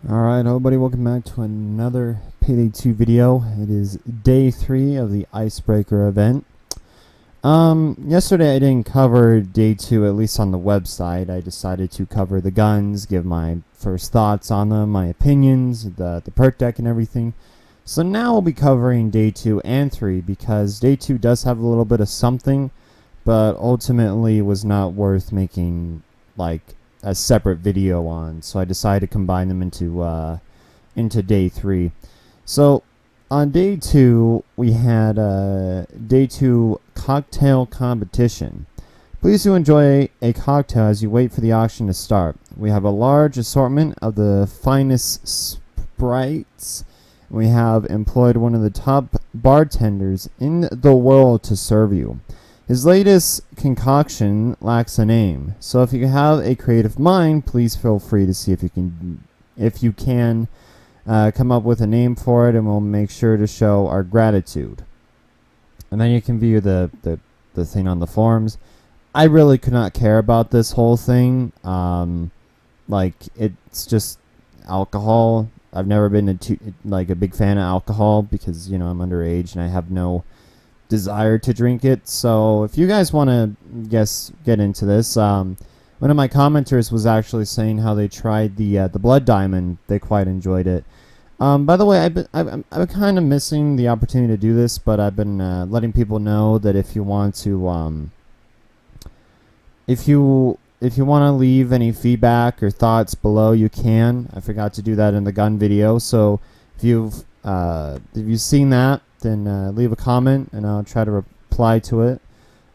Alright, everybody, welcome back to another Payday 2 video. It is day 3 of the Icebreaker event. Yesterday I didn't cover day 2, at least on the website. I decided to cover the guns, give my first thoughts on them, my opinions, the perk deck and everything. So now we'll be covering day 2 and 3 because day 2 does have a little bit of something, but ultimately was not worth making like a separate video on, so I decided to combine them into day 3. So on day 2 we had day 2 cocktail competition. Please do enjoy a cocktail as you wait for the auction to start. We have a large assortment of the finest sprites. We have employed one of the top bartenders in the world to serve you. His latest concoction lacks a name, so if you have a creative mind, please feel free to see if you can come up with a name for it, and we'll make sure to show our gratitude. And then you can view the thing on the forums. I really could not care about this whole thing. Like, it's just alcohol. I've never been a big fan of alcohol because, you know, I'm underage and I have no desire to drink it. So if you guys want to get into this, one of my commenters was actually saying how they tried the blood diamond. They quite enjoyed it. By the way, I'm kind of missing the opportunity to do this, but I've been letting people know that if you want to if you want to leave any feedback or thoughts below, you can. I forgot to do that in the gun video, so if you've seen that, then leave a comment and I'll try to reply to it.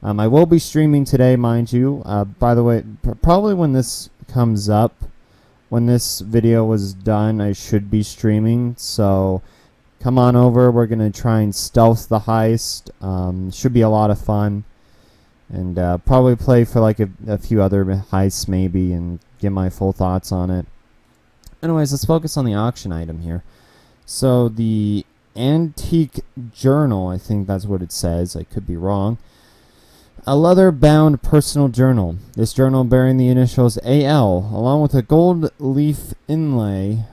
I will be streaming today, mind you. By the way, probably when this comes up, when this video was done, I should be streaming. So come on over. We're going to try and stealth the heist. Should be a lot of fun. And probably play for like a few other heists maybe and get my full thoughts on it. Anyways, let's focus on the auction item here. So the antique journal, I think that's what it says, I could be wrong. A leather-bound personal journal. This journal, bearing the initials AL, along with a gold leaf inlay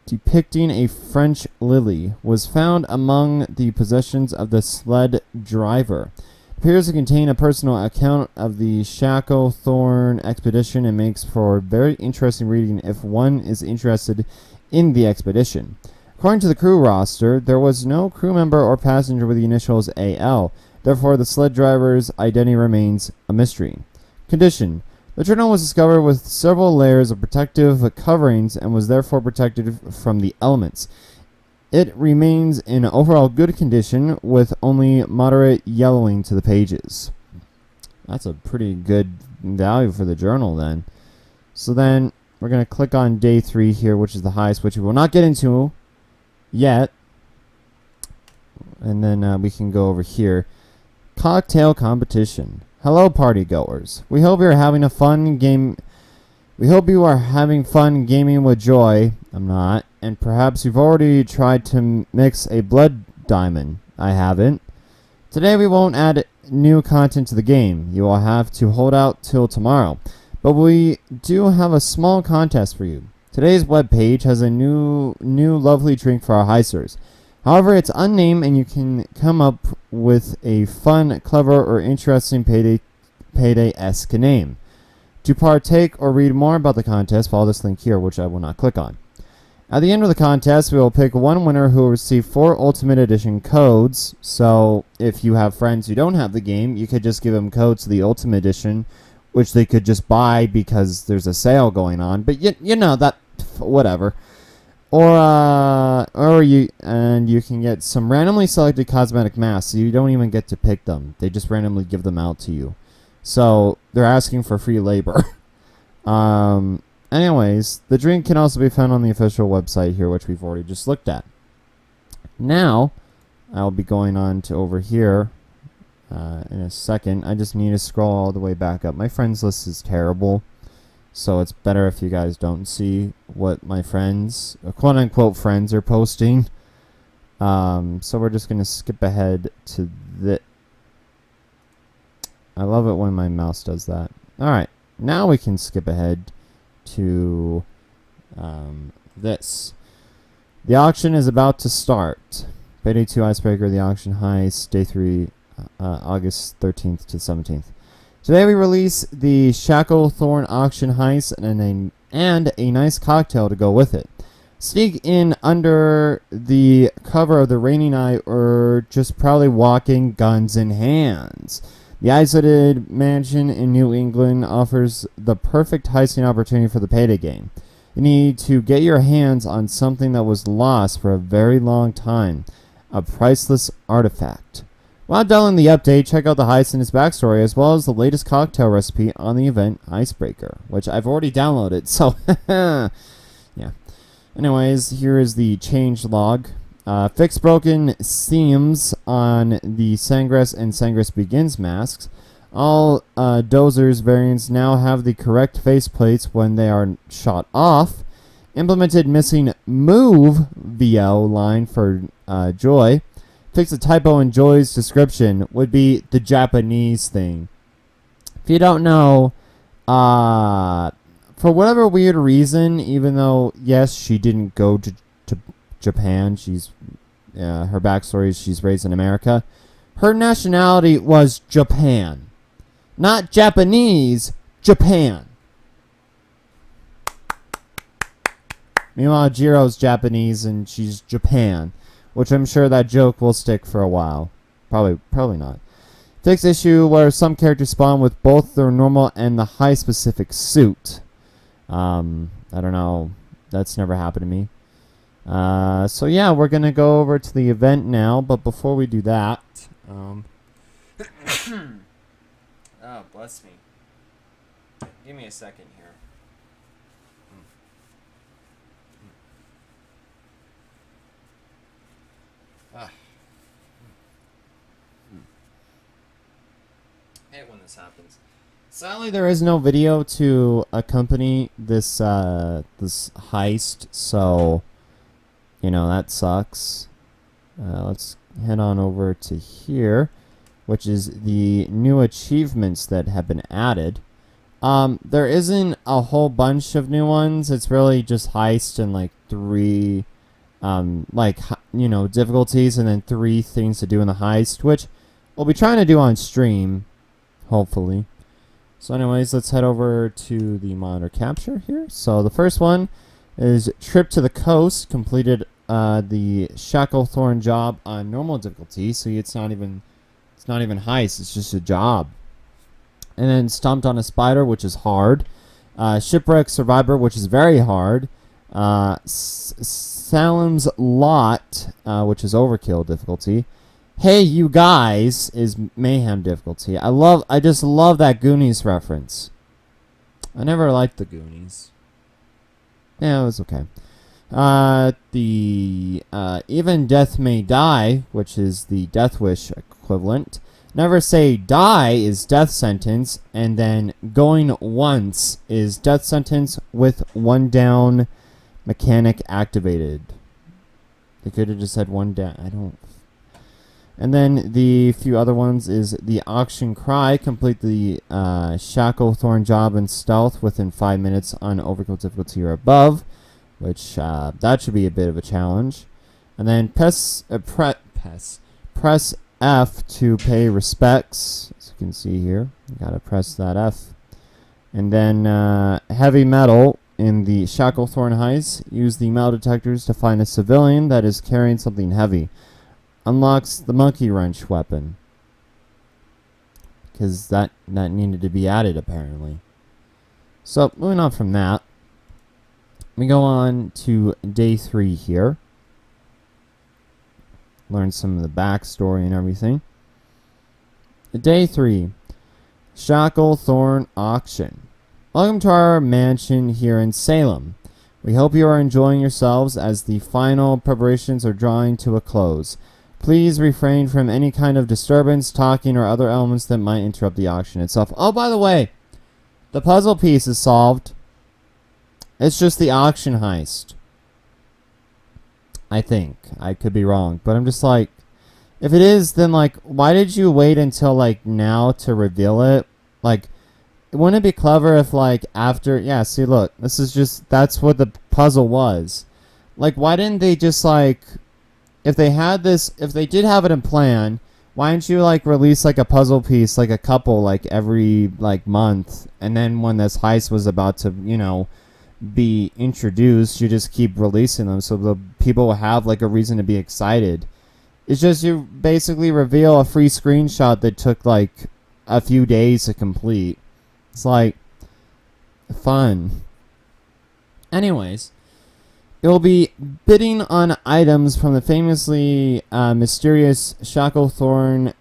depicting a French lily, was found among the possessions of the sled driver. It appears to contain a personal account of the Shacklethorne expedition and makes for very interesting reading if one is interested in the expedition. According to the crew roster, there was no crew member or passenger with the initials AL. Therefore, the sled driver's identity remains a mystery. Condition. The journal was discovered with several layers of protective coverings and was therefore protected from the elements. It remains in overall good condition with only moderate yellowing to the pages. That's a pretty good value for the journal then. So then we're going to click on day 3 here, which is the heist, which we will not get into yet. And then we can go over here. Cocktail competition. Hello, party goers. We hope you're having a fun game. We hope you are having fun gaming with joy. I'm not. And perhaps you've already tried to mix a blood diamond. I haven't. Today we won't add new content to the game. You will have to hold out till tomorrow. But we do have a small contest for you. Today's webpage has a new lovely drink for our heisters. However, it's unnamed and you can come up with a fun, clever, or interesting Payday-esque name. To partake or read more about the contest, follow this link here, which I will not click on. At the end of the contest, we will pick one winner who will receive 4 Ultimate Edition codes. So if you have friends who don't have the game, you could just give them codes to the Ultimate Edition, which they could just buy because there's a sale going on. But you know that, whatever. Or you can get some randomly selected cosmetic masks. So you don't even get to pick them. They just randomly give them out to you. So they're asking for free labor. Anyways, the drink can also be found on the official website here, which we've already just looked at. Now, I'll be going on to over here in a second. I just need to scroll all the way back up. My friends list is terrible, so it's better if you guys don't see what my friends, quote-unquote friends, are posting. So we're just going to skip ahead to the... I love it when my mouse does that. Alright, now we can skip ahead to this. The auction is about to start. Payday 2 Icebreaker, the auction heist, day 3, August 13th to 17th. Today we release the Shacklethorne auction heist and a nice cocktail to go with it. Sneak in under the cover of the rainy night or just proudly walking guns in hands. The isolated mansion in New England offers the perfect heisting opportunity for the Payday game. You need to get your hands on something that was lost for a very long time, a priceless artifact. While downloading the update, check out the heist and its backstory, as well as the latest cocktail recipe on the event Icebreaker, which I've already downloaded, so yeah. Anyways, here is the changelog. Fix broken seams on the Sangress and Sangress Begins masks. All Dozer's variants now have the correct faceplates when they are shot off. Implemented missing move VL line for Joy. Fix a typo in Joy's description would be the Japanese thing. If you don't know, for whatever weird reason, even though, yes, she didn't go to Japan, her backstory is she's raised in America, her nationality was Japan. Not Japanese, Japan. Meanwhile, Jiro's Japanese and she's Japan, which I'm sure that joke will stick for a while. Probably not. Fix issue where some characters spawn with both their normal and the high specific suit. I don't know. That's never happened to me. So yeah, we're gonna go over to the event now, but before we do that, oh, bless me. Give me a second here. Hate when this happens. Sadly, there is no video to accompany this this heist, so you know that sucks. Let's head on over to here, which is the new achievements that have been added. There isn't a whole bunch of new ones. It's really just heist and like 3 difficulties and then 3 things to do in the heist, which we'll be trying to do on stream, hopefully. So anyways, let's head over to the monitor capture here. So the first one is trip to the coast, completed the Shacklethorne job on normal difficulty. So it's not even heist, it's just a job. And then stomped on a spider, which is hard. Shipwreck survivor, which is very hard. Salem's lot, which is overkill difficulty. Hey you guys is mayhem difficulty. I just love that Goonies reference. I never liked the Goonies. Yeah, it was okay. The even death may die, which is the death wish equivalent. Never say die is death sentence, and then going once is death sentence with 1 down mechanic activated. They could have just said 1 down. I don't. And then the few other ones is the auction cry. Complete the Shacklethorne job in stealth within 5 minutes on overkill difficulty or above, which that should be a bit of a challenge. And then press F to pay respects. As you can see here, you gotta press that F. And then heavy metal in the Shacklethorne heist. Use the metal detectors to find a civilian that is carrying something heavy. Unlocks the monkey wrench weapon, because that needed to be added apparently. So moving on from that, we go on to day 3 here. Learn some of the backstory and everything. Day 3, Shacklethorne auction. Welcome to our mansion here in Salem. We hope you are enjoying yourselves as the final preparations are drawing to a close. Please refrain from any kind of disturbance, talking, or other elements that might interrupt the auction itself. Oh, by the way, the puzzle piece is solved. It's just the auction heist. I think. I could be wrong. But I'm just like, if it is, then like, why did you wait until like now to reveal it? Like, wouldn't it be clever if, like, after, yeah, see, look, this is just, that's what the puzzle was. Like, why didn't they just, like, if they had this, if they did have it in plan, why didn't you, like, release, like, a puzzle piece, like, a couple, like, every, like, month, and then when this heist was about to, you know, be introduced, you just keep releasing them so the people will have, like, a reason to be excited. It's just you basically reveal a free screenshot that took, like, a few days to complete. It's, like, fun. Anyways, it will be bidding on items from the famously mysterious Shacklethorne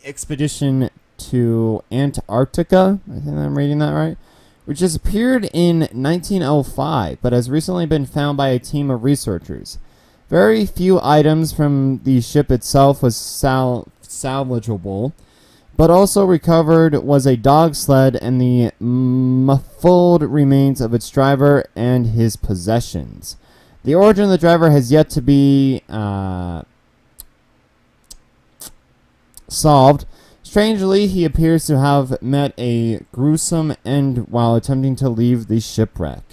expedition to Antarctica. I think I'm reading that right. Which appeared in 1905, but has recently been found by a team of researchers. Very few items from the ship itself was salvageable, but also recovered was a dog sled and the muffled remains of its driver and his possessions. The origin of the driver has yet to be solved. Strangely, he appears to have met a gruesome end while attempting to leave the shipwreck.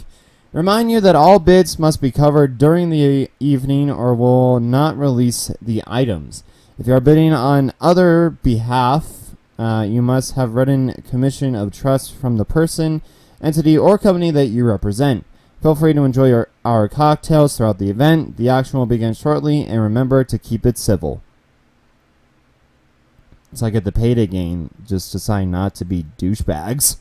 Remind you that all bids must be covered during the evening or will not release the items. If you are bidding on other behalf, you must have written commission of trust from the person, entity, or company that you represent. Feel free to enjoy our cocktails throughout the event. The action will begin shortly, and remember to keep it civil. It's like at the Payday game, just decide not to be douchebags.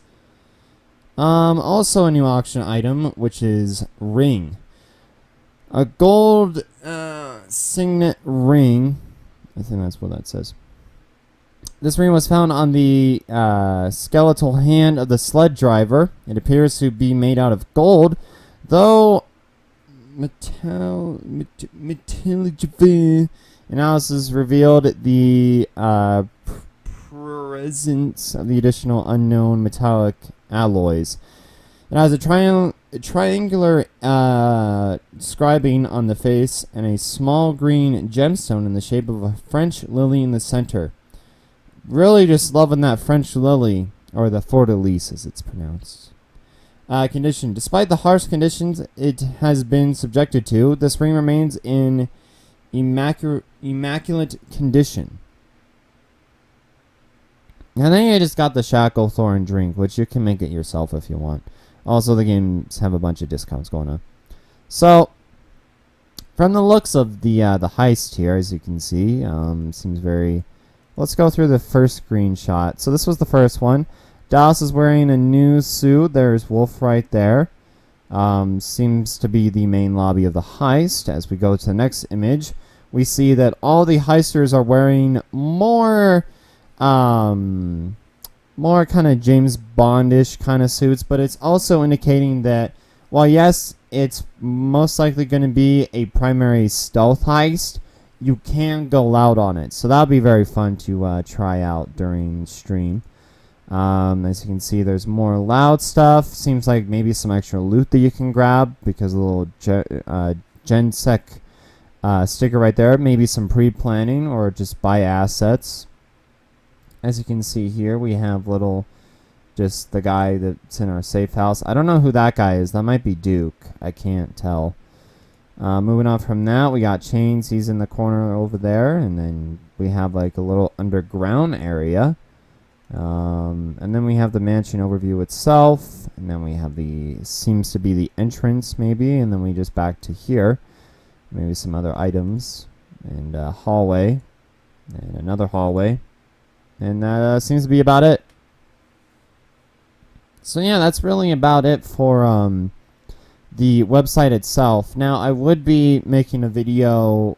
Also a new auction item, which is ring. A gold signet ring. I think that's what that says. This ring was found on the skeletal hand of the sled driver. It appears to be made out of gold, though analysis revealed the presence of the additional unknown metallic alloys. It has a triangular scribing on the face and a small green gemstone in the shape of a French lily in the center. Really just loving that French lily, or the fleur-de-lis as it's pronounced. Condition. Despite the harsh conditions it has been subjected to, this ring remains in immaculate condition. And then you just got the Shacklethorne drink, which you can make it yourself if you want. Also, the games have a bunch of discounts going on. So, from the looks of the heist here, as you can see, seems very... Let's go through the first screenshot. So this was the first one. Dallas is wearing a new suit. There's Wolf right there. Seems to be the main lobby of the heist. As we go to the next image, we see that all the heisters are wearing more kind of James Bondish kind of suits, but it's also indicating that, while yes, it's most likely going to be a primary stealth heist, you can go loud on it. So that'll be very fun to try out during stream. As you can see, there's more loud stuff. Seems like maybe some extra loot that you can grab because of the little GenSec sticker right there. Maybe some pre-planning or just buy assets. As you can see here, we have just the guy that's in our safe house. I don't know who that guy is. That might be Duke. I can't tell. Moving on from that, we got Chains. He's in the corner over there. And then we have like a little underground area. And then we have the mansion overview itself. And then we have seems to be the entrance maybe. And then we just back to here. Maybe some other items. And a hallway. And another hallway. And that seems to be about it. So yeah, that's really about it for the website itself. Now, I would be making a video,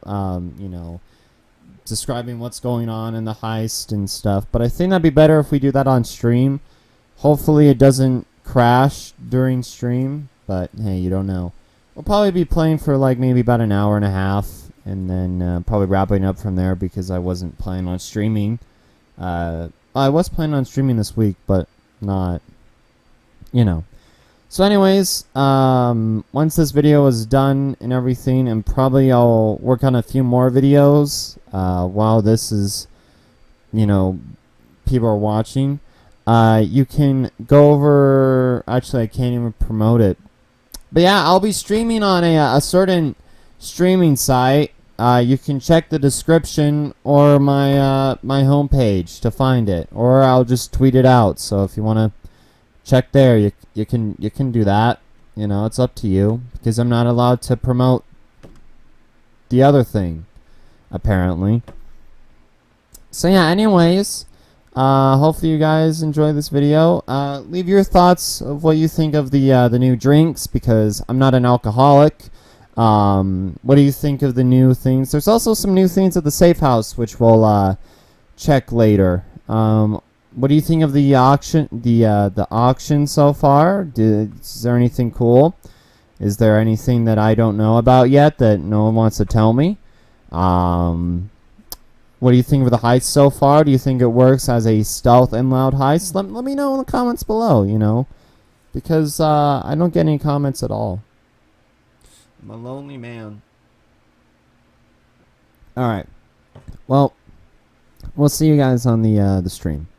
describing what's going on in the heist and stuff, but I think that'd be better if we do that on stream. Hopefully it doesn't crash during stream, but hey, you don't know. We'll probably be playing for like maybe about an hour and a half, and then probably wrapping up from there because I wasn't planning on streaming. I was planning on streaming this week, but not, So anyways, once this video is done and everything, and probably I'll work on a few more videos while this is, people are watching. you can go over. Actually, I can't even promote it. But yeah, I'll be streaming on a certain streaming site. You can check the description or my homepage to find it, or I'll just tweet it out. So if you want to check there, you can do that. You know, it's up to you, because I'm not allowed to promote the other thing, apparently. So yeah, anyways, hopefully you guys enjoy this video. Leave your thoughts of what you think of the new drinks, because I'm not an alcoholic. What do you think of the new things? There's also some new things at the safe house, which we'll check later. What do you think of the auction? The auction so far? Is there anything cool? Is there anything that I don't know about yet that no one wants to tell me? What do you think of the heist so far? Do you think it works as a stealth and loud heist? Let me know in the comments below, you know, because I don't get any comments at all. I'm a lonely man. Alright. Well, we'll see you guys on the stream.